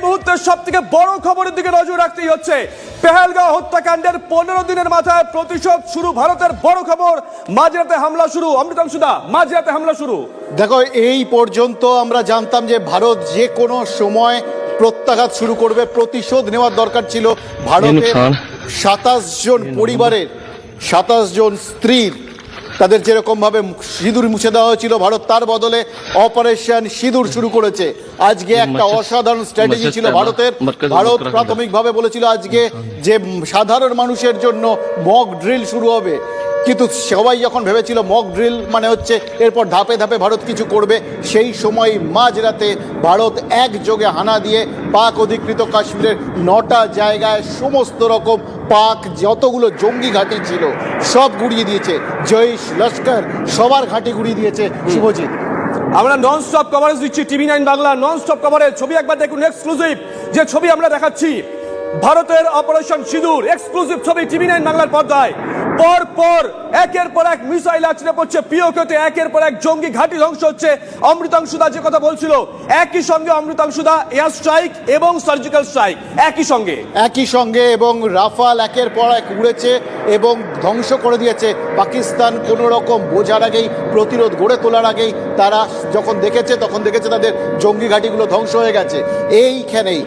মুহূর্তের সব থেকে বড় খবরের দিকে নজর রাখতেই হচ্ছে। পেহেলগাঁও হত্যাকাণ্ডের 15 দিনের মাথায় প্রতিশোধ শুরু। ভারতের বড় খবর, মাঝরাতে হামলা শুরু। অমৃতাংশুদা, মাঝরাতে হামলা শুরু। দেখো, এই পর্যন্ত আমরা জানতাম যে ভারত যে কোনো সময় প্রত্যাঘাত শুরু করবে, প্রতিশোধ নেওয়ার দরকার ছিল। ভারতের 27 জন পরিবারের 27 জন স্ত্রীর তাদের যেরকম ভাবে সিঁদুর মুছে দেওয়া হয়েছিল, ভারত তার বদলে অপারেশন সিঁদুর শুরু করেছে। আজকে একটা অসাধারণ স্ট্র্যাটেজি ছিল ভারতের। ভারত প্রাথমিকভাবে বলেছিল আজকে যে সাধারণ মানুষের জন্য মক ড্রিল শুরু হবে, কিন্তু সবাই যখন ভেবেছিল মক ড্রিল মানে হচ্ছে এরপর ধাপে ধাপে ভারত কিছু করবে, সেই সময় মাঝরাতে ভারত একযোগে হানা দিয়ে পাক অধিকৃত কাশ্মীরের 9টা জায়গায় সমস্ত রকম পাক যতগুলো জঙ্গি ঘাঁটি ছিল সব গুড়িয়ে দিয়েছে। জৈশ, লস্কর সবার ঘাঁটি গুড়িয়ে দিয়েছে। শুভজিৎ, আমরা নন স্টপ কভারেজ দিচ্ছি, টিভি9 বাংলা নন স্টপ কভারেজ। ছবি একবার দেখুন, এক্সক্লুসিভ যে ছবি আমরা দেখাচ্ছি, ভারতের অপারেশন সিঁদুর এক্সক্লুসিভ ছবি টিভি9 বাংলার পর্দায়। পর পর একের পর এক মিসাইল আছড়ে পড়ছে পিওকেতে, একের পর এক জঙ্গি ঘাঁটি ধ্বংস হচ্ছে। অমৃতাংশুদা যে কথা বলছিল, একই সঙ্গে অমৃতাংশুদা এয়ার স্ট্রাইক এবং সার্জিক্যাল স্ট্রাইক একই সঙ্গে এবং রাফাল একের পর এক উড়েছে এবং ধ্বংস করে দিয়েছে। পাকিস্তান কোনো রকম বোঝার আগেই, প্রতিরোধ গড়ে তোলার আগেই তারা যখন দেখেছে তখন দেখেছে তাদের জঙ্গি ঘাঁটিগুলো ধ্বংস হয়ে গেছে। এইখানেই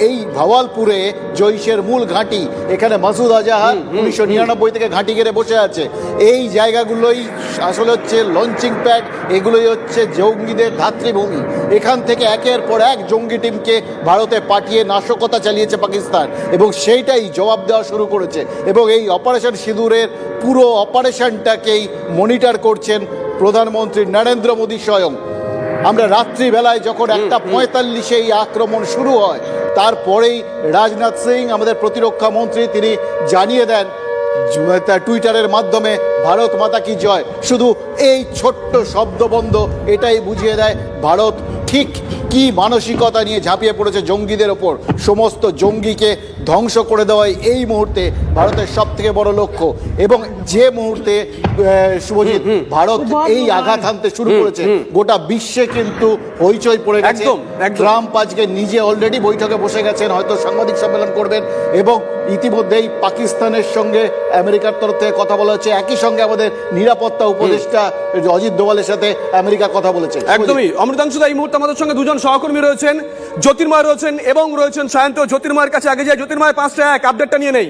এই ভাওয়ালপুরে জৈশের মূল ঘাঁটি, এখানে মাসুদ আজাহার 1999 থেকে ঘাঁটি গেড়ে বসে আছে। এই জায়গাগুলোই আসলে হচ্ছে লঞ্চিং প্যাড, এগুলোই হচ্ছে জঙ্গিদের ধাত্রীভূমি। এখান থেকে একের পর এক জঙ্গি টিমকে ভারতে পাঠিয়ে নাশকতা চালিয়েছে পাকিস্তান, এবং সেইটাই জবাব দেওয়া শুরু করেছে। এবং এই অপারেশন সিঁদুরের পুরো অপারেশনটাকেই মনিটর করছেন প্রধানমন্ত্রী নরেন্দ্র মোদী স্বয়ং। আমরা রাত্রিবেলায় যখন 1:45 এই আক্রমণ শুরু হয়, তারপরেই রাজনাথ সিং আমাদের প্রতিরক্ষা মন্ত্রী তিনি জানিয়ে দেন টুইটারের মাধ্যমে, ভারত মাতা কি জয়। শুধু এই ছোট্ট শব্দবন্ধ এটাই বুঝিয়ে দেয় ভারত ঠিক কি মানসিকতা নিয়ে ঝাঁপিয়ে পড়েছে জঙ্গিদের ওপর। সমস্ত জঙ্গিকে ধ্বংস করে দেওয়াই এই মুহূর্তে ভারতের সব থেকে বড় লক্ষ্য। এবং যে মুহূর্তে শুভজিৎ ভারত এই আঘাত হানতে শুরু করেছে, গোটা বিশ্বে কিন্তু হইচই পড়ে গেছে। ট্রাম্প আজকে নিজে অলরেডি বৈঠকে বসে গেছেন, হয়তো সাংবাদিক সম্মেলন করবেন, এবং ইতিমধ্যেই পাকিস্তানের সঙ্গে আমেরিকার তরফ থেকে কথা বলা হচ্ছে। একই সঙ্গে আমাদের নিরাপত্তা উপদেষ্টা অজিত দোভালের সাথে আমেরিকা কথা বলেছে। একদমই অমৃতাংশুদা, এই মুহূর্তে আমাদের সঙ্গে দুজন সহকর্মী রয়েছেন, জ্যোতির্ময় রয়েছেন এবং রয়েছেন সায়ন্ত। জ্যোতির্ময়ের কাছে আগে যায়। জ্যোতির্ময়, 5টা 1 আপডেটটা নিয়ে নেই।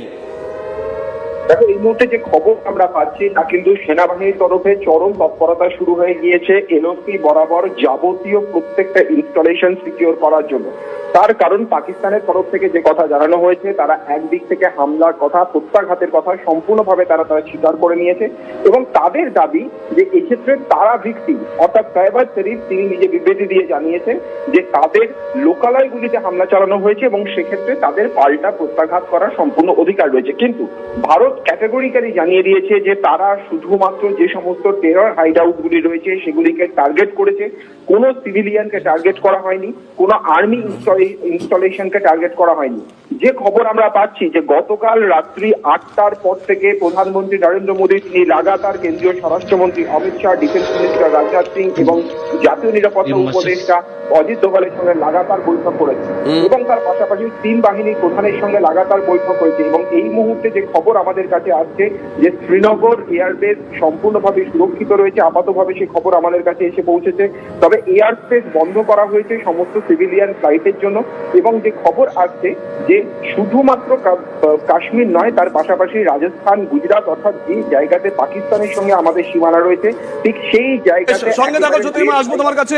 দেখো, এই মুহূর্তে যে খবর আমরা পাচ্ছি তা কিন্তু সেনাবাহিনীর তরফে চরম তৎপরতা শুরু হয়ে গিয়েছে এলওসি বরাবর যাবতীয় প্রত্যেকটা ইনস্টলেশন সিকিউর করার জন্য। তার কারণ পাকিস্তানের তরফ থেকে যে কথা জানানো হয়েছে, তারা একদিক থেকে হামলার কথা, প্রত্যাঘাতের কথা সম্পূর্ণভাবে তারা স্বীকার করে নিয়েছে, এবং তাদের দাবি যে এক্ষেত্রে তারা ভিকটিম, অর্থাৎ সাইবার শরীফ তিনি নিজে বিবৃতি দিয়ে জানিয়েছেন যে তাদের লোকালয়গুলিতে হামলা চালানো হয়েছে এবং সেক্ষেত্রে তাদের পাল্টা প্রত্যাঘাত করার সম্পূর্ণ অধিকার রয়েছে। কিন্তু ভারত ক্যাটেগরিক্যালি জানিয়ে দিয়েছে যে তারা শুধুমাত্র যে সমস্ত টেরর হাইড আউটগুলি রয়েছে সেগুলিকে টার্গেট করেছে, কোনো সিভিলিয়ানকে টার্গেট করা হয়নি, কোনো আর্মি ইনস্টলেশনকে টার্গেট করা হয়নি। যে খবর আমরা পাচ্ছি যে গতকাল রাত্রি 8টার পর থেকে প্রধানমন্ত্রী নরেন্দ্র মোদী তিনি লাগাতার কেন্দ্রীয় স্বরাষ্ট্রমন্ত্রী অমিত শাহ, ডিফেন্স মিনিস্টার রাজনাথ সিং এবং জাতীয় নিরাপত্তা উপদেষ্টা অজিত দোভালের সঙ্গে লাগাতার বৈঠক করেছে, এবং তার পাশাপাশি 3 বাহিনীর প্রধানের সঙ্গে লাগাতার বৈঠক হয়েছে। এবং এই মুহূর্তে যে খবর আমাদের কাছে আসছে যে শ্রীনগর এয়ারবেস সম্পূর্ণভাবে সুরক্ষিত রয়েছে, আপাতভাবে সেই খবর আমাদের কাছে এসে পৌঁছেছে। তবে এয়ার স্পেস বন্ধ করা হয়েছে সমস্ত সিভিলিয়ান ফ্লাইটের জন্য। এবং যে খবর আসছে যে শুধুমাত্র কাশ্মীর নয়, তার পাশাপাশি রাজস্থান, গুজরাট, অর্থাৎ যে জায়গাতে পাকিস্তানের সঙ্গে আমাদের সীমানা রয়েছে ঠিক সেই জায়গাতে সঙ্গে থাকো। জ্যোতির্ময়, আসবো তোমার কাছে।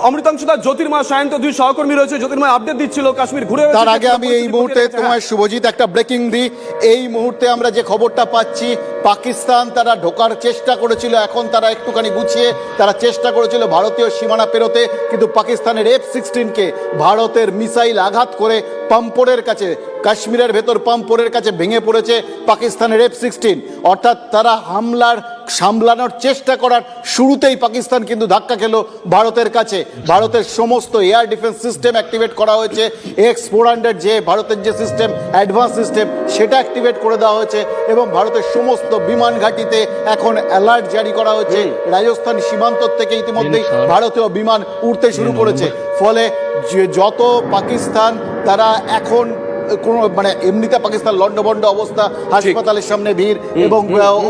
অমৃতাংশুদা, জ্যোতির্ময়, সায়ন্ত 2 সহকর্মী রয়েছে। জ্যোতির্ময় আপডেট দিচ্ছিল কাশ্মীর ঘুরে। তার আগে আমি এই মুহূর্তে তোমার শুভজিৎ একটা ব্রেকিং দিই। এই মুহূর্তে আমরা যে খবরটা পাচ্ছি, পাকিস্তান তারা ঢোকার চেষ্টা করেছিল, এখন তারা একটুখানি গুছিয়ে তারা চেষ্টা করেছিল ভারতীয় সীমানা পেরোতে, কিন্তু পাকিস্তানের F-16কে ভারতের মিসাইল আঘাত করে পাম্পোরের কাছে, কাশ্মীরের ভেতর পাম্পোরের কাছে ভেঙে পড়েছে পাকিস্তানের F-16। অর্থাৎ তারা হামলার সামলানোর চেষ্টা করার শুরুতেই পাকিস্তান কিন্তু ধাক্কা খেলো ভারতের কাছে। ভারতের সমস্ত এয়ার ডিফেন্স সিস্টেম অ্যাক্টিভেট করা হয়েছে, X-400 যে ভারতের যে সিস্টেম অ্যাডভান্স সিস্টেম সেটা অ্যাক্টিভেট করে দেওয়া হয়েছে এবং ভারতের সমস্ত বিমান ঘাঁটিতে এখন অ্যালার্ট জারি করা হয়েছে। রাজস্থান সীমান্ত থেকে ইতিমধ্যেই ভারতীয় বিমান উঠতে শুরু করেছে। ফলে যত পাকিস্তান তারা এখন কোন মানে এমনিতে পাকিস্তান লন্ডভন্ড অবস্থা, হাসপাতালের সামনে ভিড় এবং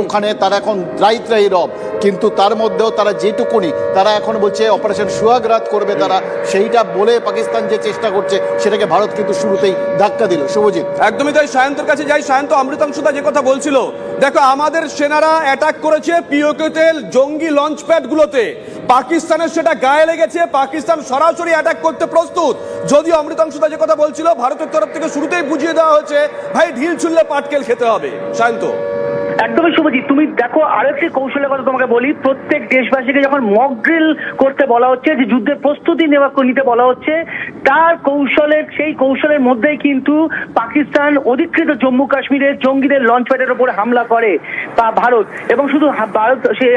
ওখানে তারা এখন ত্রাই রব, কিন্তু তার মধ্যেও তারা যেটুকুনি তারা এখন বলছে অপারেশন সুহাগরাত করবে তারা, সেইটা বলে পাকিস্তান যে চেষ্টা করছে সেটাকে ভারত কিন্তু শুরুতেই ধাক্কা দিল। শুভজিৎ, একদমই তাই। সায়ন্তর কাছে যাই। সায়ন্ত, অমৃতাংশুদা যে কথা বলছিল, দেখো আমাদের সেনারা অ্যাটাক করেছে পিওকেতে জঙ্গি লঞ্চ প্যাড গুলোতে, পাকিস্তানের সেটা গায়ে লেগেছে, পাকিস্তান সরাসরি অ্যাটাক করতে প্রস্তুত। যদিও অমৃতাংশুদা যে কথা বলছিল ভারতের তরফ থেকে শুরুতেই বুঝিয়ে দেওয়া হয়েছে ভাই ঢিল ছুড়লে পাটকেল খেতে হবে। সায়ন্ত, একদমই শুভজিৎ, তুমি দেখো আরেকটি কৌশলের কথা তোমাকে বলি। প্রত্যেক দেশবাসীকে যখন মক ড্রিল করতে বলা হচ্ছে, যে যুদ্ধের প্রস্তুতি নিতে বলা হচ্ছে, তার সেই কৌশলের মধ্যেই কিন্তু পাকিস্তান অধিকৃত জম্মু কাশ্মীরের জঙ্গিদের লঞ্চ প্যাডের উপরে হামলা করে ভারত। এবং শুধু ভারত সে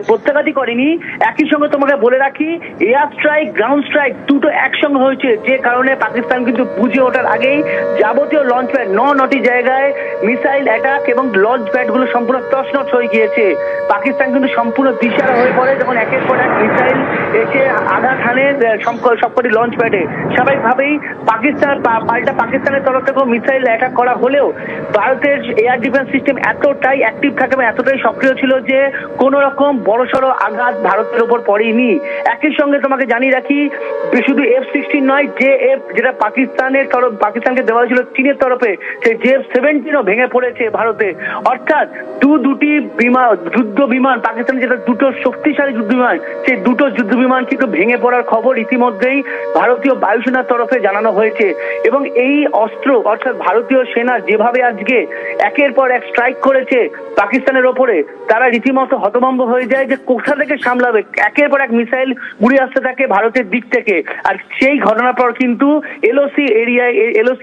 প্রত্যাঘাতই করেনি, একই সঙ্গে তোমাকে বলে রাখি এয়ার স্ট্রাইক, গ্রাউন্ড স্ট্রাইক দুটো একসঙ্গে হয়েছে, যে কারণে পাকিস্তান কিন্তু বুঝে ওঠার আগেই যাবতীয় লঞ্চ প্যাড 9টি জায়গায় মিসাইল অ্যাটাক এবং লঞ্চ প্যাডগুলো সম্পূর্ণ তছনছ হয়ে গিয়েছে। পাকিস্তান কিন্তু সম্পূর্ণ দিশারা হয়ে পড়ে যখন একের পর এক মিসাইল এসে আঘাত হানে সবকটি লঞ্চ প্যাডে। স্বাভাবিকভাবেই পাকিস্তানের তরফ থেকেও মিসাইল অ্যাটাক করা হলেও ভারতের এয়ার ডিফেন্স সিস্টেম এতটাই অ্যাক্টিভ থাকে এবং এতটাই সক্রিয় ছিল যে কোন রকম বড়সড় আঘাত ভারতের উপর পড়েনি। একই সঙ্গে তোমাকে জানিয়ে রাখি, শুধু F-16 নয়, JF যেটা পাকিস্তানকে দেওয়া হয়েছিল চীনের তরফে, সেই JF-17ও ভেঙে পড়েছে ভারতে। অর্থাৎ দুটি যুদ্ধ বিমান, পাকিস্তানের যেটা দুটো শক্তিশালী যুদ্ধ বিমান, সেই দুটো যুদ্ধ বিমান কিন্তু ভেঙে পড়ার খবর ইতিমধ্যেই ভারতীয় বায়ুসেনার তরফে জানানো হয়েছে। এবং এই অস্ত্র অর্থাৎ ভারতীয় সেনা যেভাবে আজকে একের পর এক স্ট্রাইক করেছে পাকিস্তানের ওপরে, তারা রীতিমতো হতভম্ব হয়ে যায় যে কোথা থেকে সামলাবে। একের পর এক মিসাইল উড়ে আসতে থাকে ভারতের দিক থেকে। আর সেই ঘটনার পর কিন্তু LOC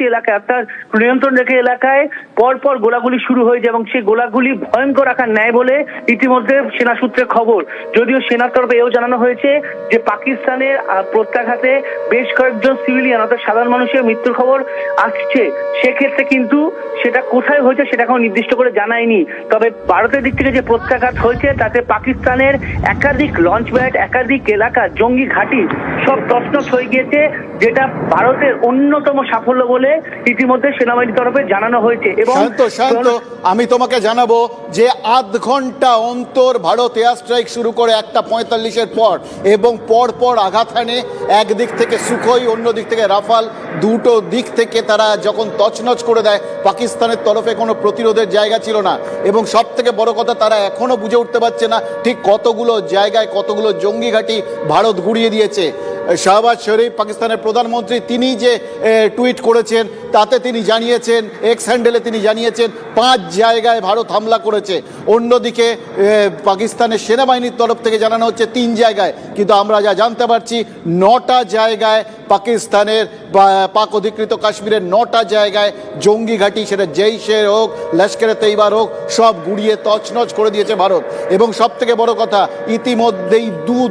এলাকায় অর্থাৎ নিয়ন্ত্রণ রেখে এলাকায় পরপর গোলাগুলি শুরু হয়ে যায় এবং সেই গোলাগুলি ভয়ঙ্কর আকার নেয় বলে ইতিমধ্যে সেনা সূত্রে খবর। যদিও সেনার তরফে এও জানানো হয়েছে যে পাকিস্তানের প্রত্যাঘাতে বেশ কয়েকজন সিভিলিয়ান অর্থাৎ সাধারণ মানুষের মৃত্যুর খবর আসছে। সেক্ষেত্রে কিন্তু সেটা কোথায় হয়েছে সেটা এখন নির্দিষ্ট করে জানায়নি। তবে ভারতের দিক থেকে যে প্রত্যাঘাত হয়েছে তাতে পাকিস্তানের একাধিক লঞ্চ প্যাড, একাধিক এলাকা, জঙ্গি ঘাঁটি সব তছনছ হয়ে গিয়েছে, যেটা ভারতের অন্যতম সাফল্য বলে ইতিমধ্যে সেনাবাহিনীর তরফে জানানো হয়েছে। এবং শান্ত, আমি তোমাকে জানাবো যে আধ ঘন্টা অন্তর ভারত এয়ার স্ট্রাইক শুরু করে 1:45 পর এবং পর আঘাত হানে। একদিক থেকে সুখোই, অন্য দিক থেকে রাফাল, দুটো দিক থেকে তারা যখন তছনছ করে দেয়, পাকিস্তানের তরফে কোনো প্রতিরোধের জায়গা ছিল না। এবং সব থেকে বড় কথা, তারা এখনো বুঝে উঠতে পারছে না ঠিক কতগুলো জায়গায় কতগুলো জঙ্গি ঘাঁটি ভারত গুড়িয়ে দিয়েছে। শাহবাজ শরীফ পাকিস্তানের প্রধানমন্ত্রী, তিনি যে টুইট করেছেন তাতে তিনি জানিয়েছেন, এক্স হ্যান্ডেলে তিনি জানিয়েছেন 5 জায়গায় ভারত হামলা করেছে। অন্যদিকে পাকিস্তানের সেনাবাহিনীর তরফ থেকে জানানো হচ্ছে 3 জায়গায়, কিন্তু আমরা যা জানতে পারছি 9টা জায়গায় পাকিস্তানের পাক অধিকৃত কাশ্মীরের 9টা জায়গায় জঙ্গি ঘাঁটি, সেটা জৈশের হোক, লস্করে তৈবার হোক, সব গুড়িয়ে তছনছ করে দিয়েছে ভারত। এবং সব থেকে বড় কথা, ইতিমধ্যেই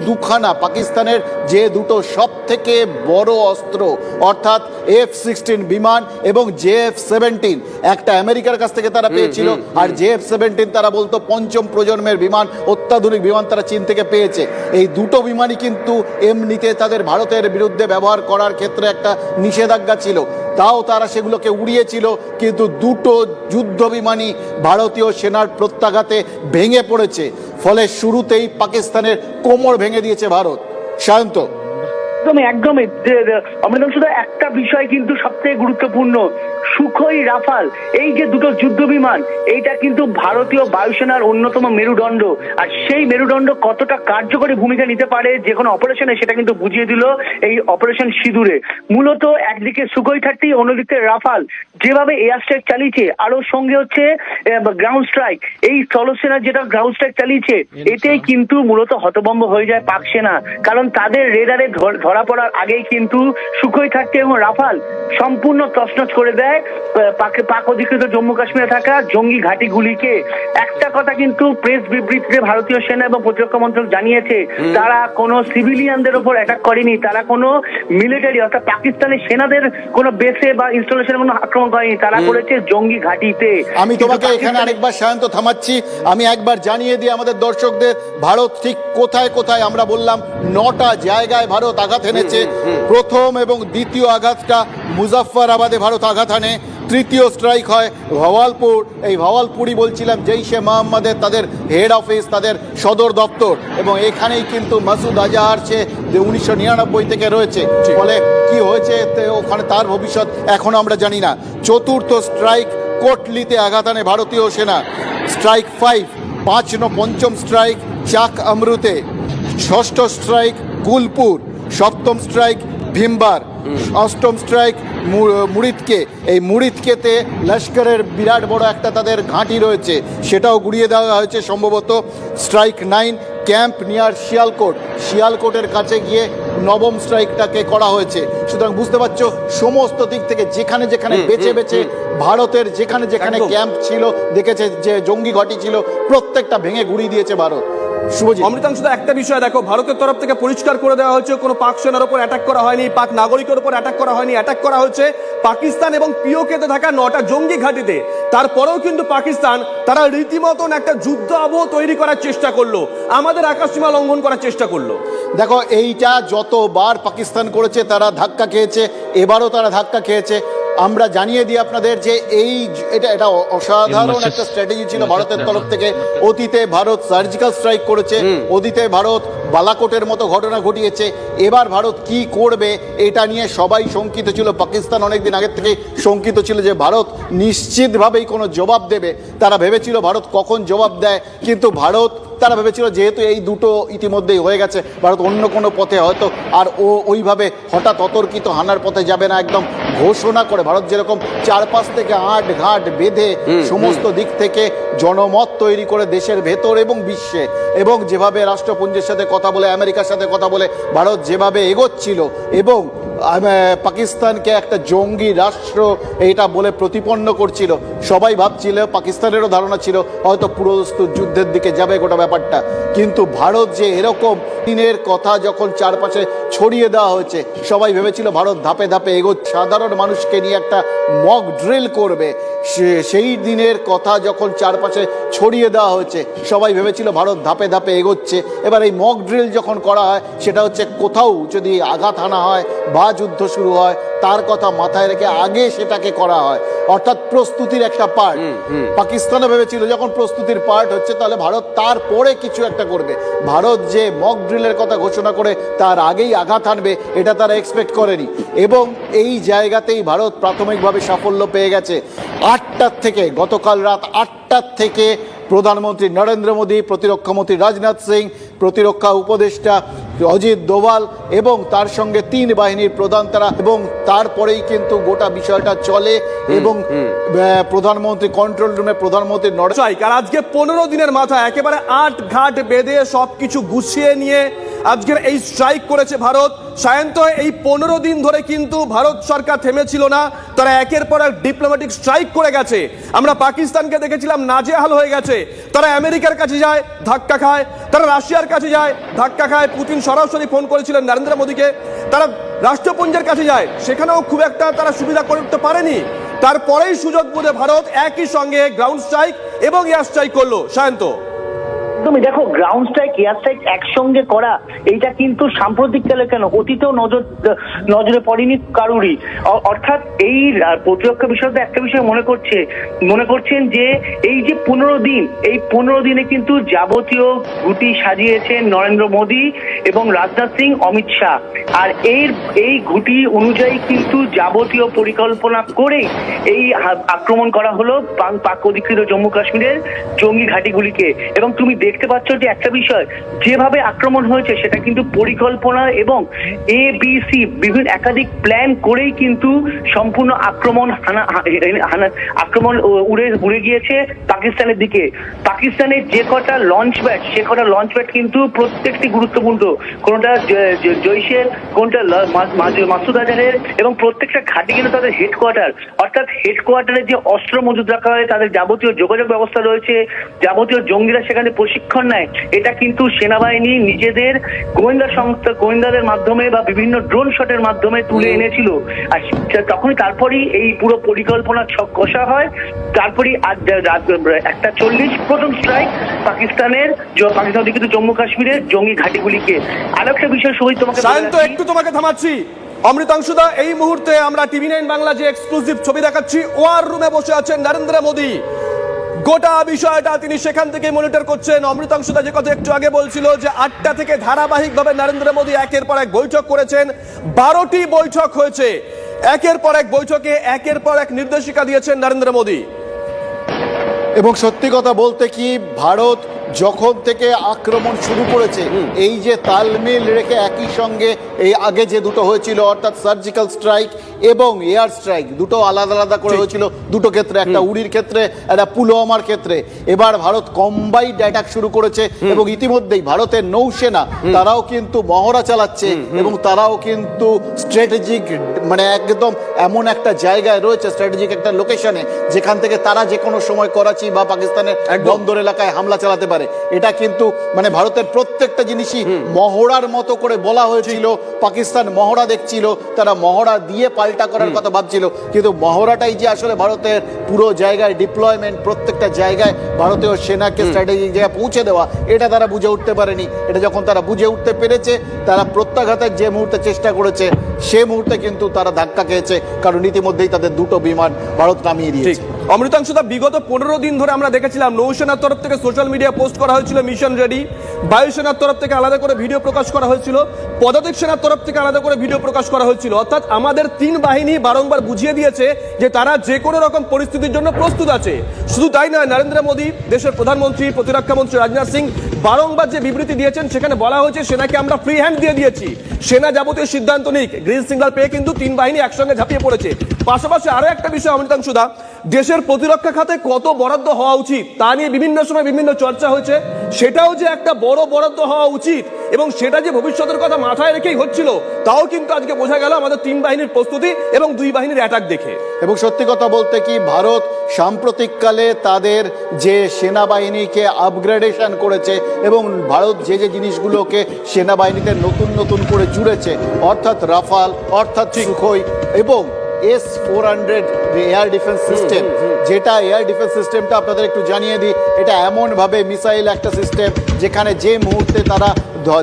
দুখানা পাকিস্তানের যে দুটো সব থেকে বড় অস্ত্র অর্থাৎ F-16 বিমান এবং JF-17, একটা আমেরিকার কাছ থেকে তারা পেয়েছিল, আর JF-17 তারা বলতো 5ম প্রজন্মের বিমান, অত্যাধুনিক বিমান তারা চীন থেকে পেয়েছে। এই দুটো বিমানই কিন্তু এমনিতে তাদের ভারতের বিরুদ্ধে ব্যবহার করার ক্ষেত্রে একটা নিষেধাজ্ঞা ছিল, তাও তারা সেগুলোকে উড়িয়েছিল। কিন্তু দুটো যুদ্ধ বিমানই ভারতীয় সেনার প্রত্যাঘাতে ভেঙে পড়েছে। ফলে শুরুতেই পাকিস্তানের কোমর ভেঙে দিয়েছে ভারত। শান্ত, একদমই অমৃতাংশুদা, একটা বিষয় কিন্তু সবথেকে গুরুত্বপূর্ণ, সুখোই, রাফাল, এই যে দুটো যুদ্ধ বিমান, এইটা কিন্তু ভারতীয় বায়ুসেনার অন্যতম মেরুদণ্ড। আর সেই মেরুদণ্ড কতটা কার্যকরী ভূমিকা নিতে পারে যে কোনো অপারেশনে, সেটা কিন্তু বুঝিয়ে দিল এই অপারেশন সিঁদুরে। মূলত একদিকে সুখোই 30, অন্যদিকে রাফাল যেভাবে এয়ার স্ট্রাইক চালিয়েছে, আরো সঙ্গে হচ্ছে গ্রাউন্ড স্ট্রাইক, এই স্থলসেনা যেটা গ্রাউন্ড স্ট্রাইক চালিয়েছে, এতেই কিন্তু মূলত হতভম্ব হয়ে যায় পাক সেনা। কারণ তাদের রেডারে ধরা ধরা পড়ার আগেই কিন্তু সুখোই 30 এবং রাফাল সম্পূর্ণ তছনছ করে দেয় পাক অধিকৃত জম্মু কাশ্মীরে থাকা জঙ্গি ঘাঁটিগুলিকে। একটা কথা কিন্তু প্রেস বিবৃতিতে ভারতীয় সেনা এবং প্রতিরক্ষা মন্ত্রক জানিয়েছে, তারা কোনো সিভিলিয়ানদের উপর অ্যাটাক করেনি, তারা কোনো মিলিটারি অর্থাৎ পাকিস্তানি সেনাদের কোনো বেসে বা ইনস্টলেশনে কোনো আক্রমণ করেনি, তারা করেছে জঙ্গি ঘাঁটিতে। আমি তোমাকে এখানে আরেকবার সায়ন্ত থামাচ্ছি, আমি একবার জানিয়ে দিই আমাদের দর্শকদের ভারত ঠিক কোথায় কোথায়, আমরা বললাম 9টা জায়গায় ভারত আঘাত এনেছে। প্রথম এবং দ্বিতীয় আঘাতটা মুজাফফরাবাদে ভারত আঘাত আনে, তৃতীয় স্ট্রাইক হয় ভাওয়ালপুর। এই ভাওয়ালপুরই বলছিলাম জৈশে মোহাম্মদের তাদের হেড অফিস, তাদের সদর দপ্তর, এবং এখানেই কিন্তু মাসুদ আজহার সে 1999 থেকে রয়েছে। ফলে কি হয়েছে ওখানে তার ভবিষ্যৎ এখনো আমরা জানি না। চতুর্থ স্ট্রাইক কোটলিতে আঘাত আনে ভারতীয় সেনা, স্ট্রাইক 5। পঞ্চম স্ট্রাইক চাক আমরুতে, ষষ্ঠ স্ট্রাইক গুলপুর, সপ্তম স্ট্রাইক ভীমবার, অষ্টম স্ট্রাইক মুরিদকে। এই মুরিদকেতে লস্করের বিরাট বড় একটা তাদের ঘাঁটি রয়েছে, সেটাও গুড়িয়ে দেওয়া হয়েছে সম্ভবত। স্ট্রাইক 9 ক্যাম্প নিয়ার শিয়ালকোটের কাছে গিয়ে নবম স্ট্রাইকটাকে করা হয়েছে। সুতরাং বুঝতে পারছো সমস্ত দিক থেকে যেখানে যেখানে বেছে বেছে ভারতের যেখানে যেখানে ক্যাম্প ছিল, দেখেছে যে জঙ্গি ঘাঁটি ছিল, প্রত্যেকটা ভেঙে গুড়িয়ে দিয়েছে ভারত। অমৃতাংশ, একটা বিষয় দেখো, ভারতের তরফ থেকে পরিষ্কার করে দেওয়া হয়েছে কোনো পাক সেনার উপর অ্যাটাক করা হয়নি, পাক নাগরিকের উপর অ্যাটাক করা হয়নি। অ্যাটাক করা হয়েছে পাকিস্তান এবং পিওকেতে থাকা 9টা জঙ্গি ঘাঁটিতে। তারপরেও কিন্তু পাকিস্তান তারা রীতিমতন একটা যুদ্ধ আবহ তৈরি করার চেষ্টা করলো, আমাদের আকাশসীমা লঙ্ঘন করার চেষ্টা করলো। দেখো এইটা যতবার পাকিস্তান করেছে তারা ধাক্কা খেয়েছে, এবারও তারা ধাক্কা খেয়েছে। আমরা জানিয়ে দিই আপনাদের যে এটা অসাধারণ একটা স্ট্র্যাটেজি ছিল ভারতের তরফ থেকে। অতীতে ভারত সার্জিক্যাল স্ট্রাইক করেছে, অতীতে ভারত বালাকোটের মতো ঘটনা ঘটিয়েছে। এবার ভারত কি করবে এটা নিয়ে সবাই শঙ্কিত ছিল। পাকিস্তান অনেকদিন আগের থেকে শঙ্কিত ছিল যে ভারত নিশ্চিতভাবেই কোনো জবাব দেবে। তারা ভেবেছিল ভারত কখন জবাব দেয়, কিন্তু তারা ভেবেছিল যেহেতু এই দুটো ইতিমধ্যেই হয়ে গেছে, ভারত অন্য কোনো পথে হয়তো আর ওইভাবে হঠাৎ অতর্কিত হানার পথে যাবে না। একদম ঘোষণা করে ভারত যেরকম 4-5 থেকে 8 ঘাট বেঁধে সমস্ত দিক থেকে জনমত তৈরি করে দেশের ভেতর এবং বিশ্বে, এবং যেভাবে রাষ্ট্রপুঞ্জের সাথে কথা বলে, আমেরিকার সাথে কথা বলে ভারত যেভাবে এগোচ্ছিল এবং পাকিস্তানকে একটা জঙ্গি রাষ্ট্র এটা বলে প্রতিপন্ন করছিল, সবাই ভাবছিল, পাকিস্তানেরও ধারণা ছিল হয়তো পুরোদস্তুর যুদ্ধের দিকে যাবে গোটা ব্যাপারটা। কিন্তু ভারত যে এরকম দিনের কথা যখন চারপাশে ছড়িয়ে দেওয়া হয়েছে, সবাই ভেবেছিল ভারত ধাপে ধাপে এগোচ্ছে, সাধারণ মানুষকে নিয়ে একটা মক ড্রিল করবে। সেই দিনের কথা যখন চারপাশে ছড়িয়ে দেওয়া হয়েছে, সবাই ভেবেছিল ভারত ধাপে ধাপে এগোচ্ছে। এবার এই মক ড্রিল যখন করা হয়, সেটা হচ্ছে কোথাও যদি আঘাত হানা হয় বা যুদ্ধ শুরু হয়, তার কথা মাথায় রেখে আগে সেটাকে করা হয়, অর্থাৎ প্রস্তুতির একটা পার্ট। পাকিস্তানও ভেবেছিল যখন প্রস্তুতির পার্ট হচ্ছে তাহলে ভারত তারপরে কিছু একটা করবে। ভারত যে মক ড্রিলের কথা ঘোষণা করে তার আগেই আঘাত হানবে, এটা তারা এক্সপেক্ট করেনি, এবং এই জায়গাতেই ভারত প্রাথমিকভাবে সাফল্য পেয়ে গেছে। 8টার থেকে, গতকাল রাত 8টার থেকে প্রধানমন্ত্রী নরেন্দ্র মোদী, প্রতিরক্ষামন্ত্রী রাজনাথ সিং, প্রতিরক্ষা উপদেষ্টা অজিত দোভাল এবং তার সঙ্গে 3 বাহিনীর প্রধান তারা, এবং তারপরেই কিন্তু গোটা বিষয়টা চলে। এবং প্রধানমন্ত্রী কন্ট্রোল রুমে প্রধানমন্ত্রী আর আজকে 15 দিনের মাথায় একেবারে 8 ঘাট বেঁধে সবকিছু গুছিয়ে নিয়ে আজকের এই স্ট্রাইক করেছে ভারত। সায়ন্ত, এই 15 দিন ধরে কিন্তু ভারত সরকার থেমেছিল না, তারা একের পর এক ডিপ্লোম্যাটিক স্ট্রাইক করে গেছে। আমরা পাকিস্তানকে দেখেছিলাম নাজেহাল হয়ে গেছে, তারা আমেরিকার কাছে যায় ধাক্কা খায়, তারা রাশিয়ার কাছে যায় ধাক্কা খায়। পুতিন সরাসরি ফোন করেছিলেন নরেন্দ্র মোদীকে, তারা রাষ্ট্রপুঞ্জের কাছে যায়, সেখানেও খুব একটা তারা সুবিধা করতে পারেনি। তারপরেই সুযোগ বুঝে ভারত একই সঙ্গে গ্রাউন্ড স্ট্রাইক এবং এয়ার স্ট্রাইক করলো। সায়ন্ত, তুমি দেখো, গ্রাউন্ড স্ট্রাইক এয়ার স্ট্রাইক একসঙ্গে করা, এইটা কিন্তু সাম্প্রতিককালে কেন অতীতেও নজরে পড়েনি কারুরই। অর্থাৎ এই প্রতিরক্ষা বিষয়ে একটা বিষয় মনে করছেন যে এই যে 15 দিন, এই 15 দিনে কিন্তু যাবতীয় গুটি সাজিয়েছেন নরেন্দ্র মোদী এবং রাজনাথ সিং, অমিত শাহ। আর এই গুটি অনুযায়ী কিন্তু যাবতীয় পরিকল্পনা করেই এই আক্রমণ করা হলো পাক অধিকৃত জম্মু কাশ্মীরের জঙ্গি ঘাঁটিগুলিকে। এবং তুমি দেখতে পাচ্ছ যে একটা বিষয় যেভাবে আক্রমণ হয়েছে সেটা কিন্তু পরিকল্পনা এবং ABC বিভিন্ন একাধিক প্ল্যান করেই কিন্তু সম্পূর্ণ আক্রমণ আক্রমণ উড়ে গিয়েছে পাকিস্তানের দিকে। পাকিস্তানের যে কটা লঞ্চ ব্যাট সে কটা লঞ্চ ব্যাট কিন্তু প্রত্যেকটি গুরুত্বপূর্ণ, কোনটা জৈশের, কোনটা মাসুদ আজহারের, এবং প্রত্যেকটা ঘাঁটি কিন্তু তাদের হেডকোয়ার্টার, অর্থাৎ হেডকোয়ার্টারে যে অস্ত্র মজুদ রাখা হয়, তাদের যাবতীয় যোগাযোগ ব্যবস্থা রয়েছে, যাবতীয় জঙ্গিরা সেখানে প্রশিক্ষণ নেয়, এটা কিন্তু সেনাবাহিনী নিজেদের গোয়েন্দা সংস্থা গোয়েন্দাদের মাধ্যমে বা বিভিন্ন ড্রোন শটের মাধ্যমে তুলে এনেছিল। আর তখনই তারপরই এই পুরো পরিকল্পনা ছক কষা হয়। তারপরই 1:40 প্রথম স্ট্রাইক পাকিস্তানের কিন্তু জম্মু কাশ্মীরের জঙ্গি ঘাঁটিগুলিকে। আরেকটা বিষয় সহিত তোমাকে একটু তোমাকে থামাচ্ছি। অমৃতাংশুদা, এই মুহূর্তে আমরা TV9 বাংলা যে এক্সক্লুসিভ ছবি দেখাচ্ছি, ওয়ার রুমে বসে আছেন নরেন্দ্র মোদী। গোটা বিষয়টা তিনি সেখান থেকে মনিটর করছেন। অমৃতাংশুদা যে কথা একটু আগে বলছিল যে 8টা থেকে ধারাবাহিকভাবে নরেন্দ্র মোদী একের পর এক বৈঠক করেছেন, 12টি বৈঠক হয়েছে। একের পর এক বৈঠকে একের পর এক নির্দেশিকা দিয়েছেন নরেন্দ্র মোদী। এবং সত্যি কথা বলতে কি, ভারত যখন থেকে আক্রমণ শুরু করেছে, এই যে তালমিল রেখে একই সঙ্গে এই আগে যে দুটো হয়েছিল, অর্থাৎ সার্জিক্যাল স্ট্রাইক এবং এয়ার স্ট্রাইক, দুটো আলাদা আলাদা করে হয়েছিল দুটো ক্ষেত্রে, একটা উড়ির ক্ষেত্রে, একটা পুলওয়ামার ক্ষেত্রে। এবার ভারত কম্বাইন্ড অ্যাটাক শুরু করেছে এবং ইতিমধ্যেই ভারতের নৌসেনা তারাও কিন্তু মহড়া চালাচ্ছে এবং তারাও কিন্তু স্ট্র্যাটেজিক মানে একদম এমন একটা জায়গায় রয়েছে, স্ট্র্যাটেজিক একটা লোকেশনে, যেখান থেকে তারা যে কোনো সময় করাচি বা পাকিস্তানের বন্দর এলাকায় হামলা চালাতে পারে। এটা কিন্তু মানে ভারতের প্রত্যেকটা জিনিসই মহড়ার মতো করে বলা হয়েছিল। পাকিস্তান মহড়া দেখছিল, তারা মহড়া দিয়ে পাল্টা করার কথা ভাবছিল, কিন্তু মহড়াটাই যে আসলে ভারতের পুরো জায়গায় ডিপ্লয়মেন্ট, প্রত্যেকটা জায়গায় ভারতীয় সেনাকে স্ট্র্যাটেজিক জায়গায় পৌঁছে দেওয়া, এটা তারা বুঝে উঠতে পারেনি। এটা যখন তারা বুঝে উঠতে পেরেছে, তারা প্রত্যাঘাতের যে মুহূর্তে চেষ্টা করেছে সে মুহূর্তে কিন্তু তারা ধাক্কা খেয়েছে, কারণ ইতিমধ্যেই তাদের দুটো বিমান ভারত নামিয়ে দিয়েছে। অমৃতাংশুদা, বিগত 15 দিন ধরে আমরা দেখেছিলাম নৌসেনার তরফ থেকে সোশ্যাল মিডিয়া পোস্ট করা হয়েছিল মিশন রেডি, বায়ুসেনার তরফ থেকে আলাদা করে ভিডিও প্রকাশ করা হয়েছিল, পদাতিক সেনার তরফ থেকে আলাদা করে ভিডিও প্রকাশ করা হয়েছিল। অর্থাৎ আমাদের 3 বাহিনী বারংবার বুঝিয়ে দিয়েছে যে তারা যে কোনো রকম পরিস্থিতির জন্য প্রস্তুত আছে। শুধু তাই নয়, নরেন্দ্র মোদী, দেশের প্রধানমন্ত্রী, প্রতিরক্ষা মন্ত্রী রাজনাথ সিং বারংবার যে বিবৃতি দিয়েছেন, সেখানে বলা হয়েছে সেনাকে আমরা ফ্রি হ্যান্ড দিয়ে দিয়েছি, সেনা যাবতীয় সিদ্ধান্ত নিক। গ্রিন সিগন্যাল পেয়ে কিন্তু 3 বাহিনী একসঙ্গে ঝাঁপিয়ে পড়েছে। পাশাপাশি আরো একটা বিষয় অমৃতাংশুদা, দেশের প্রতিরক্ষা খাতে কত বরাদ্দ হওয়া উচিত তা নিয়ে বিভিন্ন সময় বিভিন্ন চর্চা হয়েছে। সেটাও যে একটা বড় বরাদ্দ হওয়া উচিত এবং সেটা যে ভবিষ্যতের কথা মাথায় রেখেই হচ্ছিল, তাও কিন্তু আজকে বোঝা গেল আমাদের 3 বাহিনীর প্রস্তুতি এবং 2 বাহিনীর অ্যাটাক দেখে। এবং সত্যি কথা বলতে কি, ভারত সাম্প্রতিককালে তাদের যে সেনাবাহিনীকে আপগ্রেডেশন করেছে এবং ভারত যে যে জিনিসগুলোকে সেনাবাহিনীতে নতুন নতুন করে জুড়েছে, অর্থাৎ রাফাল, অর্থাৎ সুখোই এবং S-400 এয়ার ডিফেন্স সিস্টেম, যেটা এয়ার ডিফেন্স সিস্টেমটা আপনাদের একটু জানিয়ে দিই, এটা এমনভাবে মিসাইল একটা সিস্টেম যেখানে যে মুহূর্তে তারা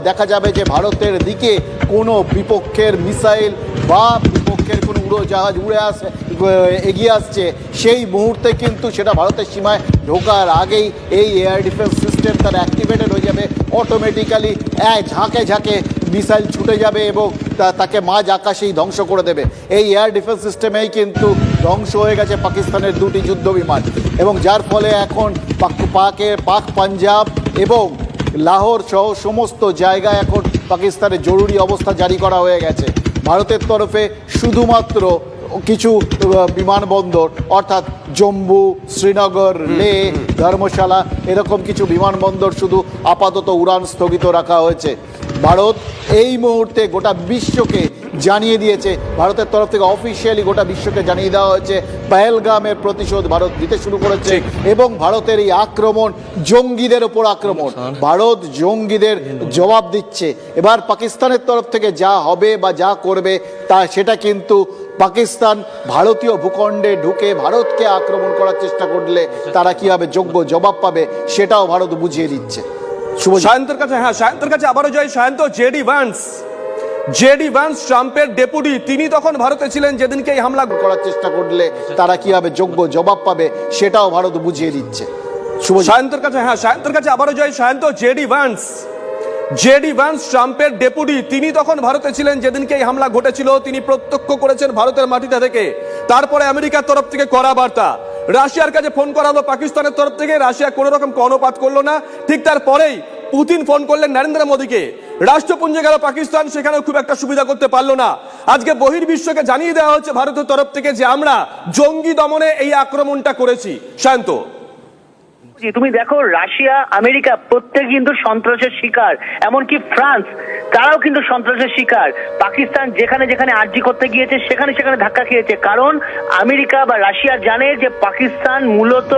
দেখা যাবে যে ভারতের দিকে কোনো বিপক্ষের মিসাইল বা বিপক্ষের কোনো উড়োজাহাজ এগিয়ে আসছে, সেই মুহূর্তে কিন্তু সেটা ভারতের সীমায় ঢোকার আগেই এই এয়ার ডিফেন্স সিস্টেম তার অ্যাক্টিভেটেড হয়ে যাবে। অটোমেটিক্যালি ঝাঁকে ঝাঁকে মিসাইল ছুটে যাবে এবং তাকে মাঝ আকাশেই ধ্বংস করে দেবে। এই এয়ার ডিফেন্স সিস্টেমেই কিন্তু ধ্বংস হয়ে গেছে পাকিস্তানের 2টি যুদ্ধ বিমান, এবং যার ফলে এখন পাক পাঞ্জাব এবং লাহোর সহ সমস্ত জায়গায় এখন পাকিস্তানের জরুরি অবস্থা জারি করা হয়ে গেছে। ভারতের তরফে শুধুমাত্র কিছু বিমানবন্দর, অর্থাৎ জম্মু, শ্রীনগর, লে, ধর্মশালা, এরকম কিছু বিমানবন্দর শুধু আপাতত উড়ান স্থগিত রাখা হয়েছে। ভারত এই মুহূর্তে গোটা বিশ্বকে জানিয়ে দিয়েছে, ভারতের তরফ থেকে অফিসিয়ালি গোটা বিশ্বকে জানিয়ে দেওয়া হয়েছে পহেলগামের প্রতিশোধ ভারত দিতে শুরু করেছে এবং ভারতের এই আক্রমণ জঙ্গিদের ওপর আক্রমণ, ভারত জঙ্গিদের জবাব দিচ্ছে। এবার পাকিস্তানের তরফ থেকে যা হবে বা যা করবে সেটা কিন্তু পাকিস্তান ভারতীয় ভূখণ্ডে ঢুকে ভারতকে আক্রমণ করার চেষ্টা করলে তারা কিভাবে যোগ্য জবাব পাবে সেটাও ভারত বুঝিয়ে দিচ্ছে। সায়ন্তর কাছে আবারও যাই। সায়ন্ত, জেডি ভান্স ট্রাম্পের ডেপুটি, তিনি তখন ভারতে ছিলেন যেদিনকে এই হামলা করার চেষ্টা করলে তারা কিভাবে যোগ্য জবাব পাবে সেটাও ভারত বুঝিয়ে দিচ্ছে। সায়ন্তর কাছে আবারও যাই। সায়ন্ত, জেডি ভান্স ট্রাম্পের ডেপুটি, তিনি তখন ভারতে ছিলেন যেদিনকে এই হামলা ঘটেছিল, তিনি প্রত্যক্ষ করেছেন ভারতের মাটিতে থেকে। তারপরে আমেরিকার তরফ থেকে কড়া বার্তা, রাশিয়ার কাছে ফোন করা হলো পাকিস্তানের তরফ থেকে, রাশিয়া কোনো রকম কর্ণপাত করলো না। ঠিক তারপরেই পুতিন ফোন করলেন নরেন্দ্র মোদীকে, রাষ্ট্রপুঞ্জে গেল পাকিস্তান, সেখানেও খুব একটা সুবিধা করতে পারলো না। আজকে বহির্বিশ্বকে জানিয়ে দেওয়া হচ্ছে ভারতের তরফ থেকে যে আমরা জঙ্গি দমনে এই আক্রমণটা করেছি। শান্ত, তুমি দেখো রাশিয়া আমেরিকা প্রত্যেক কিন্তু সন্ত্রাসের শিকার, এমনকি ফ্রান্স তারাও কিন্তু সন্ত্রাসের শিকার। পাকিস্তান যেখানে যেখানে আর্জি করতে গিয়েছে সেখানে সেখানে ধাক্কা খেয়েছে, কারণ আমেরিকা বা রাশিয়া জানে যে পাকিস্তান মূলত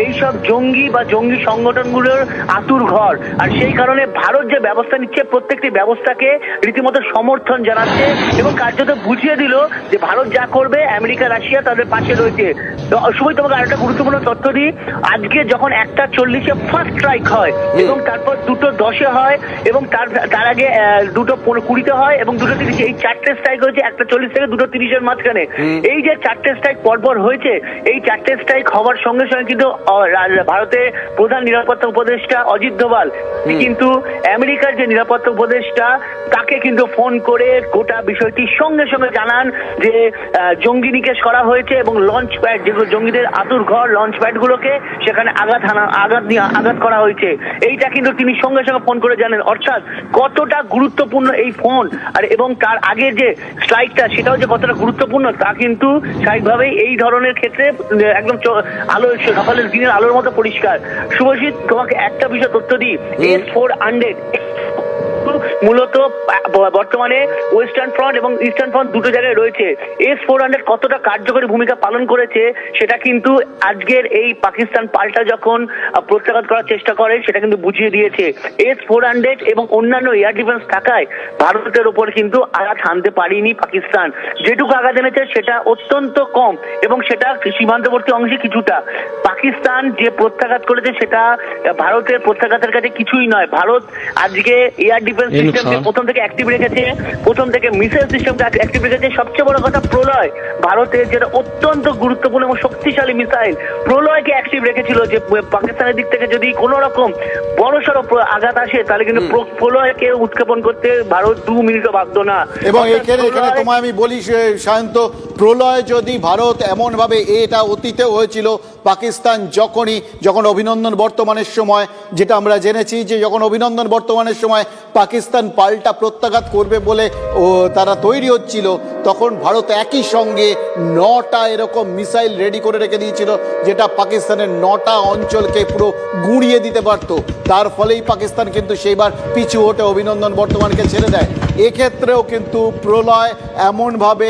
এইসব জঙ্গি বা জঙ্গি সংগঠনগুলোর আতুর ঘর। আর সেই কারণে ভারত যে ব্যবস্থা নিচ্ছে প্রত্যেকটি ব্যবস্থাকে রীতিমতো সমর্থন জানাচ্ছে এবং কার্যত বুঝিয়ে দিল যে ভারত যা করবে আমেরিকা রাশিয়া তাদের পাশে রয়েছে। শুভই তোমাকে আরেকটা গুরুত্বপূর্ণ তথ্য দিই, আজকে যখন 1:40 ফার্স্ট স্ট্রাইক হয় এবং তারপর 2:10 হয় এবং তার আগে 2:20 হয় এবং 2:30, এই 4টে স্ট্রাইক হয়েছে 1:40 থেকে 2:30 মাঝখানে। এই যে 4টে স্ট্রাইক পরপর হয়েছে, এই 4টে স্ট্রাইক হওয়ার সঙ্গে সঙ্গে কিন্তু ভারতের প্রধান নিরাপত্তা উপদেষ্টা অজিত ডোভাল কিন্তু আমেরিকার যে নিরাপত্তা উপদেষ্টা তাকে কিন্তু ফোন করে গোটা বিষয়টি সঙ্গে সঙ্গে জানান যে জঙ্গি নিকেশ করা হয়েছে এবং লঞ্চ প্যাড, যেগুলো জঙ্গিদের আতুর ঘর, লঞ্চ প্যাড গুলোকে সেখানে আঘাত করা হয়েছে। এইটা কিন্তু তিনি সঙ্গে সঙ্গে ফোন করে জানেন, অর্থাৎ কতটা গুরুত্বপূর্ণ এই ফোন আর এবং তার আগে যে স্ট্রাইকটা সেটাও যে কতটা গুরুত্বপূর্ণ তা কিন্তু স্বাভাবিকভাবেই এই ধরনের ক্ষেত্রে একদম আলো সকালের দিনের আলোর মতো পরিষ্কার। শুভজিৎ, তোমাকে একটা বিষয় তথ্য দিই, S-400 মূলত বর্তমানে ওয়েস্টার্ন ফ্রন্ট এবং ইস্টার্ন ফ্রন্ট দুটো জায়গায় রয়েছে। S-400 কতটা কার্যকরী ভূমিকা পালন করেছে সেটা কিন্তু আজকের এই পাকিস্তান পাল্টা যখন প্রত্যাঘাত করার চেষ্টা করে সেটা কিন্তু বুঝিয়ে দিয়েছে। S-400 এবং অন্যান্য এয়ার ডিফেন্স থাকায় ভারতের ওপর কিন্তু আঘাত হানতে পারেনি পাকিস্তান। যেটুকু আঘাত এনেছে সেটা অত্যন্ত কম এবং সেটা সীমান্তবর্তী অংশে কিছুটা। পাকিস্তান যে প্রত্যাঘাত করেছে সেটা ভারতের প্রত্যাঘাতের কাছে কিছুই নয়। ভারত আজকে এয়ার ডিফেন্স সিস্টেমকে প্রথম থেকে অ্যাক্টিভ রেখেছে, প্রথম থেকে মিসাইল সিস্টেমকে অ্যাক্টিভ রেখেছে। সবচেয়ে বড় কথা প্রলয়, ভারতের যেটা অত্যন্ত গুরুত্বপূর্ণ এবং শক্তিশালী মিসাইল প্রলয়কে অ্যাক্টিভ রেখেছিল, যে পাকিস্তানের দিক থেকে যদি কোনো রকম বড়সড় আঘাত আসে তাহলে কিন্তু প্রলয়কে উৎক্ষেপণ করতে ভারত 2 মিনিটও বাধ্য না। এবং এখানে তোমায় আমি বলি সায়ন্ত, প্রলয় যদি ভারত এমন ভাবে, এটা অতীতে হয়েছিল পাকিস্তান যখন অভিনন্দন বর্তমানের সময়, যেটা আমরা জেনেছি যে যখন অভিনন্দন বর্তমানের সময় পাকিস্তান পাল্টা প্রত্যাঘাত করবে বলে তারা তৈরি হচ্ছিল, তখন ভারত একই সঙ্গে 9টা এরকম মিসাইল রেডি করে রেখে দিয়েছিল, যেটা পাকিস্তানের 9টা অঞ্চলকে পুরো গুঁড়িয়ে দিতে পারত। তার ফলেই পাকিস্তান কিন্তু সেইবার পিছু হটে অভিনন্দন বর্তমানকে ছেড়ে দেয়। এক্ষেত্রেও কিন্তু প্রলয় এমনভাবে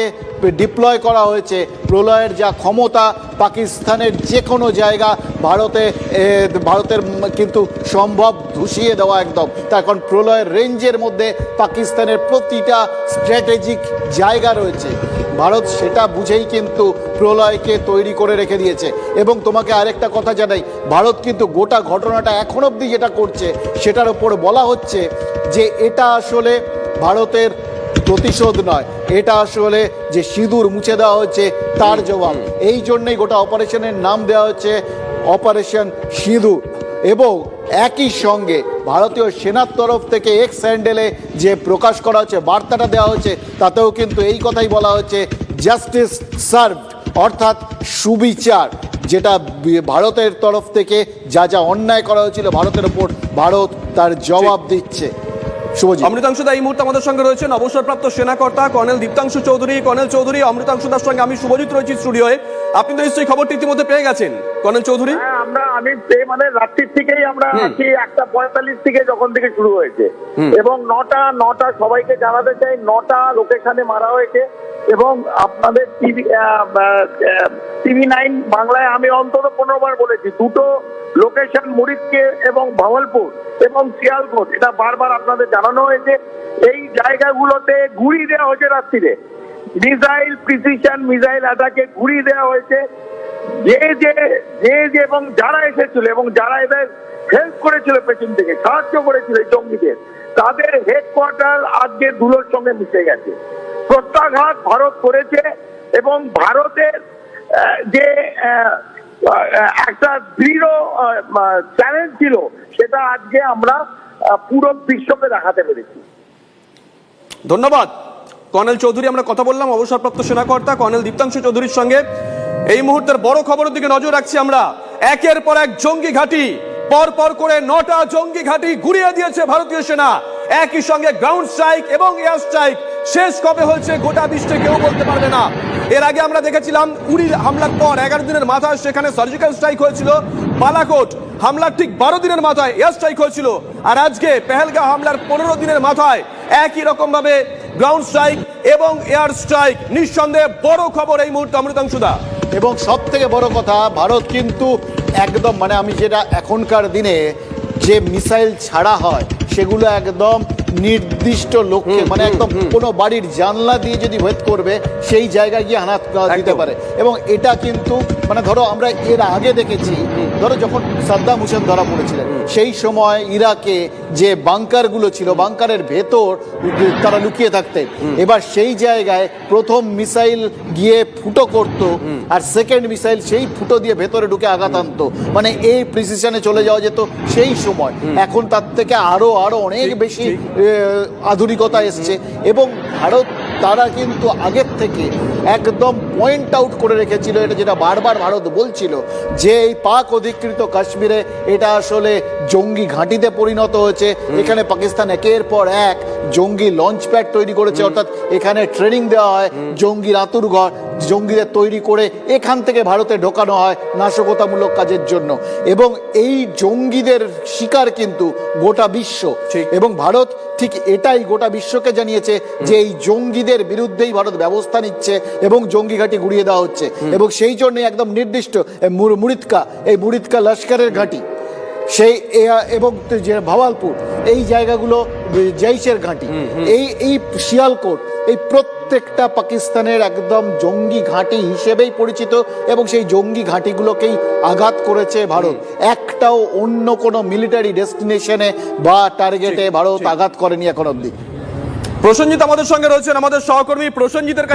ডিপ্লয় করা হয়েছে, প্রলয়ের যা ক্ষমতা পাকিস্তানের যে কোনো জায়গা ভারতের কিন্তু সম্ভব ধুসিয়ে দেওয়া একদম। তার এখন প্রলয়ের রেঞ্জের মধ্যে পাকিস্তানের প্রতিটা স্ট্র্যাটেজিক জায়গা রয়েছে। ভারত সেটা বুঝেই কিন্তু প্রলয়কে তৈরি করে রেখে দিয়েছে। এবং তোমাকে আরেকটা কথা জানাই, ভারত কিন্তু গোটা ঘটনাটা এখন অবধি যেটা করছে সেটার ওপর বলা হচ্ছে যে এটা আসলে ভারতের প্রতিশোধ নয়, এটা আসলে যে সিঁদুর মুছে দেওয়া হচ্ছে তার জবাব। এই জন্যই গোটা অপারেশনের নাম দেওয়া হচ্ছে অপারেশন সিঁদুর। এবং একই সঙ্গে ভারতীয় সেনার তরফ থেকে এক্স হ্যান্ডেলে যে প্রকাশ করা হচ্ছে, বার্তাটা দেওয়া হচ্ছে, তাতেও কিন্তু এই কথাই বলা হচ্ছে জাস্টিস সার্ভড, অর্থাৎ সুবিচার। যেটা ভারতের তরফ থেকে যা যা অন্যায় করা হয়েছিল ভারতের ওপর, ভারত তার জবাব দিচ্ছে। অমৃতাংশুদা এই মুহূর্তে আমাদের সঙ্গে রয়েছেন অবসরপ্রাপ্ত সেনাকর্তা কর্নেল দীপ্তাংশু চৌধুরী। কর্নেল চৌধুরী, অমৃতাংশুদার সঙ্গে আমি শুভজিৎ রয়েছি স্টুডিওয়ে। আপনি তো নিশ্চয়ই খবরটি ইতিমধ্যে পেয়ে গেছেন কর্নেল চৌধুরী? আমি মানে রাত্রির থেকেই আমরা আছি, 1:45 থেকে যখন থেকে শুরু হয়েছে এবং 9টা সবাইকে জানাতে চাই 9টা লোকেশনে মারা হয়েছে। এবং আপনাদের TV9 বাংলায় আমি অন্তত 15 বার বলেছি, 2টো লোকেশন মুরিদকে এবং ভাওয়ালপুর এবং শিয়ালকোট, এটা বারবার আপনাদের জানানো হয়েছে। এই জায়গাগুলোতে গুড়ি দেওয়া হয়েছে রাত্রিরে, মিসাইল প্রিসিশন মিসাইল অ্যাটাকে গুড়ি দেওয়া হয়েছে। যে এবং যারা এসেছিল এবং যারা এদের হেল্প করেছিল, পেছন থেকে সাহায্য করেছিল জঙ্গিদের, তাদের হেডকোয়ার্টার আজকে ধুলোর সঙ্গে মিশে গেছে। প্রত্যাঘাত ভারত করেছে এবং ভারতের যে একটা দৃঢ় চ্যালেঞ্জ ছিল সেটা আজকে আমরা পুরো বিশ্বকে দেখাতে পেরেছি। ধন্যবাদ কর্নেল চৌধুরী। আমরা কথা বললাম অবসরপ্রাপ্ত সেনাকর্তা কর্নেল দীপ্তাংশু চৌধুরীর সঙ্গে। এই মুহূর্তের বড় খবরের দিকে নজর রাখছি আমরা। একের পর এক জঙ্গি ঘাঁটি, পর পর করে 9টা জঙ্গি ঘাঁটি গুড়িয়ে দিয়েছে ভারতীয় সেনা। একই সঙ্গে গ্রাউন্ড স্ট্রাইক এবং এয়ার স্ট্রাইক। শেষ কবে হয়েছে গোটা বিশ্বে কেউ বলতে পারবে না। এর আগে আমরা দেখেছিলাম উড়ির হামলার পর 11 দিনের মাথায় সেখানে সার্জিক্যাল স্ট্রাইক হয়েছিল। বালাকোট হামলার ঠিক 12 দিনের মাথায় এয়ার স্ট্রাইক হয়েছিল। আর আজকে পেহেলগাঁও হামলার 15 দিনের মাথায় একই রকম ভাবে গ্রাউন্ড স্ট্রাইক এবং এয়ার স্ট্রাইক। নিঃসন্দেহে বড় খবর এই মুহূর্তে অমৃতাংশুদা। এবং সব থেকে বড় কথা, ভারত কিন্তু একদম মানে আমি যেটা এখনকার দিনে যে মিসাইল ছাড়া হয় সেগুলো একদম নির্দিষ্ট লক্ষ্যে, মানে একদম কোনো বাড়ির জানলা দিয়ে যদি ভেদ করবে সেই জায়গায় গিয়ে আঘাত দিতে পারে। এবং এটা কিন্তু মানে ধরো আমরা এর আগে দেখেছি, ধরো যখন সাদ্দাম হোসেন ধরা পড়েছিলেন সেই সময় ইরাকে যে বাংকারগুলো ছিল, বাংকারের ভেতর তারা লুকিয়ে থাকতেন। এবার সেই জায়গায় প্রথম মিসাইল গিয়ে ফুটো করতো, আর সেকেন্ড মিসাইল সেই ফুটো দিয়ে ভেতরে ঢুকে আঘাত আনতো। মানে এই প্রিসিশনে চলে যাওয়া যেত সেই সময়। এখন তার থেকে আরো অনেক বেশি আধুনিকতা এসছে। এবং ভারত তারা কিন্তু আগের থেকে একদম পয়েন্ট আউট করে রেখেছিল, এটা যেটা বারবার ভারত বলছিল যে এই পাক অধিকৃত কাশ্মীরে এটা আসলে জঙ্গি ঘাঁটিতে পরিণত হয়েছে। এখানে পাকিস্তান একের পর এক জঙ্গি লঞ্চ প্যাড তৈরি করেছে, অর্থাৎ এখানে ট্রেনিং দেওয়া হয়, জঙ্গির আতুরঘর জঙ্গিদের তৈরি করে এখান থেকে ভারতে ঢোকানো হয় নাশকতামূলক কাজের জন্য। এবং এই জঙ্গিদের শিকার কিন্তু গোটা বিশ্ব। এবং ভারত ঠিক এটাই গোটা বিশ্বকে জানিয়েছে যে এই জঙ্গিদের বিরুদ্ধেই ভারত ব্যবস্থা নিচ্ছে এবং জঙ্গি ঘাঁটি গুড়িয়ে দেওয়া হচ্ছে। এবং সেই জন্য একদম নির্দিষ্ট মুরিদকা লস্করের ঘাঁটি, সেই এবং যে ভাওয়ালপুর এই জায়গাগুলো জৈশের ঘাঁটি, এই শিয়ালকোট, এই প্রত্যেকটা পাকিস্তানের একদম জঙ্গি ঘাঁটি হিসেবেই পরিচিত। এবং সেই জঙ্গি ঘাঁটিগুলোকেই আঘাত করেছে ভারত। একটাও অন্য কোনো মিলিটারি ডেস্টিনেশনে বা টার্গেটে ভারত আঘাত করেনি এখন অব্দি। প্রসেনজিৎ আমাদের সঙ্গে রয়েছেন, আমাদের সহকর্মী প্রসেনজিতের কাছে